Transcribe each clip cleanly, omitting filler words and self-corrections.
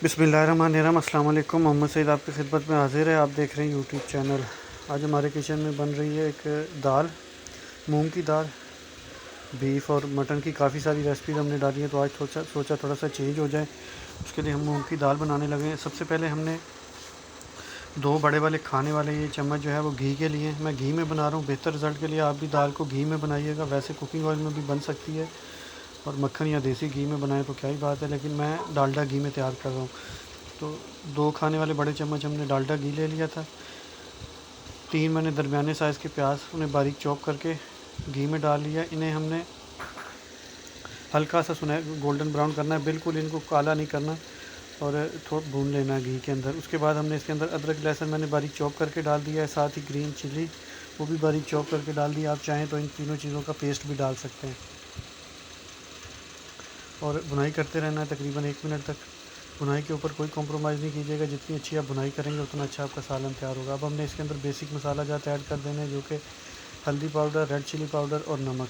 बिस्मिल्लाहिर्रहमानिर्रहीम। अस्सलाम वालेकुम। मोहम्मद सईद आपकी खिदमत में हाज़िर है। आप देख रहे हैं यूट्यूब चैनल। आज हमारे किचन में बन रही है एक दाल, मूंग की दाल। बीफ और मटन की काफ़ी सारी रेसिपीज हमने डाली है, तो आज सोचा थोड़ा सा चेंज हो जाए। उसके लिए हम मूंग की दाल बनाने लगे हैं। सबसे पहले हमने दो बड़े वाले खाने वाले ये चम्मच जो है वो घी के लिए, मैं घी में बना रहा हूँ बेहतर रिज़ल्ट के लिए। आप भी दाल को घी में बनाइएगा, वैसे कुकिंग ऑयल में भी बन सकती है और मक्खन या देसी घी में बनाएं तो क्या ही बात है, लेकिन मैं डालडा घी में तैयार कर रहा हूँ। तो 2 खाने वाले बड़े चम्मच हमने डालडा घी ले लिया था। 3 मैंने दरमियाने साइज़ के प्याज उन्हें बारीक चॉप करके घी में डाल लिया। इन्हें हमने हल्का सा गोल्डन ब्राउन करना है, बिल्कुल इनको काला नहीं करना और थोड़ा भून लेना है घी के अंदर। उसके बाद हमने इसके अंदर अदरक लहसुन मैंने बारीक चॉप करके डाल दिया है, साथ ही ग्रीन चिली वो भी बारीक चॉप करके डाल दिया। आप चाहें तो इन तीनों चीज़ों का पेस्ट भी डाल सकते हैं और भुनाई करते रहना है तकरीबन 1 मिनट तक। भुनाई के ऊपर कोई कॉम्प्रोमाइज़ नहीं कीजिएगा, जितनी अच्छी आप भुनाई करेंगे उतना अच्छा आपका सालन तैयार होगा। अब हमने इसके अंदर बेसिक मसाला जात ऐड कर देना है, जो कि हल्दी पाउडर, रेड चिली पाउडर और नमक।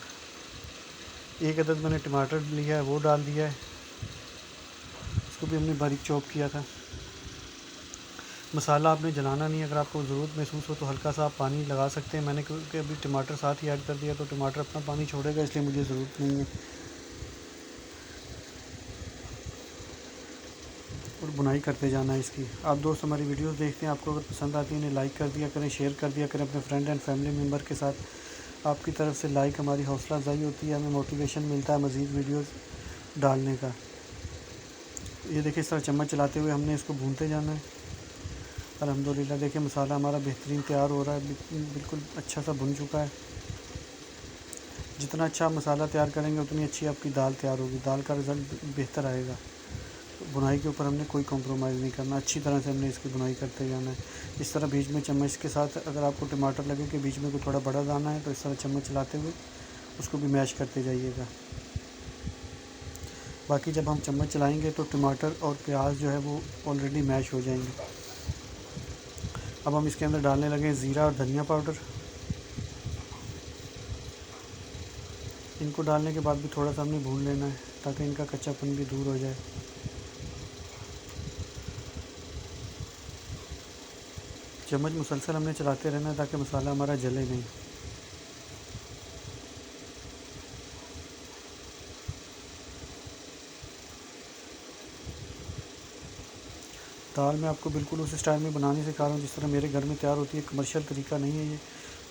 1 अदद मैंने टमाटर लिया है वो डाल दिया है, इसको भी हमने बारीक चॉप किया था। मसाला आपने जलाना नहीं है, अगर आपको ज़रूरत महसूस हो तो हल्का सा आप पानी लगा सकते हैं। मैंने क्योंकि अभी टमाटर साथ ही ऐड कर दिया तो टमाटर अपना पानी छोड़ेगा, इसलिए मुझे ज़रूरत नहीं है। और बुनाई करते जाना है इसकी। आप दोस्त हमारी वीडियोस देखते हैं, आपको अगर पसंद आती है इन्हें लाइक कर दिया करें, शेयर कर दिया करें अपने फ्रेंड एंड फैमिली मेम्बर के साथ। आपकी तरफ से लाइक हमारी हौसला अफजाई होती है, हमें मोटिवेशन मिलता है मज़ीद वीडियोस डालने का। ये देखिए, इस तरह चम्मच चलाते हुए हमने इसको भूनते जाना है। अल्हम्दुलिल्लाह देखिए मसाला हमारा बेहतरीन तैयार हो रहा है, बिल्कुल अच्छा सा भुन चुका है। जितना अच्छा आप मसाला तैयार करेंगे उतनी अच्छी आपकी दाल तैयार होगी, दाल का रिज़ल्ट बेहतर आएगा। बुनाई के ऊपर हमने कोई कॉम्प्रोमाइज़ नहीं करना, अच्छी तरह से हमने इसकी बुनाई करते जाना है। इस तरह बीच में चम्मच के साथ अगर आपको टमाटर लगे कि बीच में कोई थोड़ा बड़ा दाना है, तो इस तरह चम्मच चलाते हुए उसको भी मैश करते जाइएगा। बाकी जब हम चम्मच चलाएंगे तो टमाटर और प्याज जो है वो ऑलरेडी मैश हो जाएंगे। अब हम इसके अंदर डालने लगे ज़ीरा और धनिया पाउडर। इनको डालने के बाद भी थोड़ा सा हमने भून लेना है ताकि इनका कच्चापन भी दूर हो जाए। चम्मच मुसलसल हमने चलाते रहना है ताकि मसाला हमारा जले नहीं। दाल मैं आपको बिल्कुल उस स्टाइल में बनाने से कारण जिस तरह मेरे घर में तैयार होती है, कमर्शियल तरीका नहीं है ये।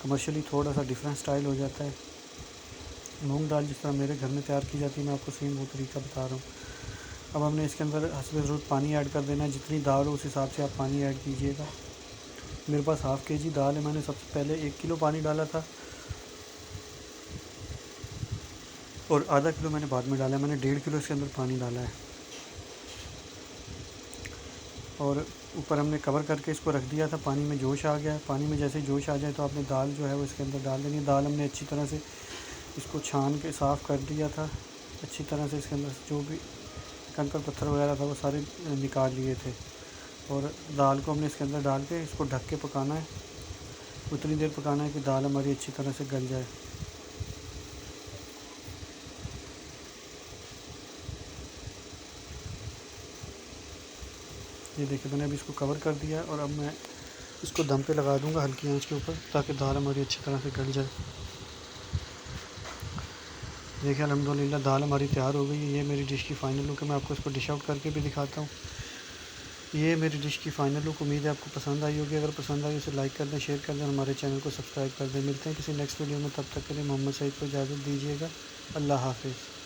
कमर्शियली थोड़ा सा डिफरेंट स्टाइल हो जाता है। मूंग दाल जिस तरह मेरे घर में तैयार की जाती है, मैं आपको सेम वो तरीका बता रहा हूँ। अब हमने इसके अंदर हस्बे ज़रूरत पानी ऐड कर देना है, जितनी दाल हो उस हिसाब से आप पानी ऐड कीजिएगा। मेरे पास हाफ़ केजी दाल है, मैंने सबसे पहले 1 किलो पानी डाला था और आधा किलो मैंने बाद में डाला है। मैंने 1.5 किलो इसके अंदर पानी डाला है और ऊपर हमने कवर करके इसको रख दिया था। पानी में जोश आ गया है, पानी में जैसे जोश आ जाए तो आपने दाल जो है वो इसके अंदर डाल देनी है। दाल हमने अच्छी तरह से इसको छान के साफ़ कर दिया था, अच्छी तरह से इसके अंदर जो भी कंकड़ पत्थर वगैरह था वो सारे निकाल लिए थे। और दाल को हमने इसके अंदर डाल के इसको ढक के पकाना है। उतनी देर पकाना है कि दाल हमारी अच्छी तरह से गल जाए। ये देखिए, मैंने अभी इसको कवर कर दिया और अब मैं इसको दम पे लगा दूंगा हल्की आंच के ऊपर, ताकि दाल हमारी अच्छी तरह से गल जाए। देखिए अल्हम्दुलिल्लाह दाल हमारी तैयार हो गई है। ये मेरी डिश की फ़ाइनल लुक है। मैं आपको इसको डिश आउट करके भी दिखाता हूँ। ये मेरी डिश की फ़ाइनल लुक। उम्मीद है आपको पसंद आई होगी। अगर पसंद आई उसे लाइक कर दें, शेयर कर दें, हमारे चैनल को सब्सक्राइब कर दें। मिलते हैं किसी नेक्स्ट वीडियो में, तब तक के लिए मोहम्मद सईद को इजाज़त दीजिएगा। अल्लाह हाफ़िज़।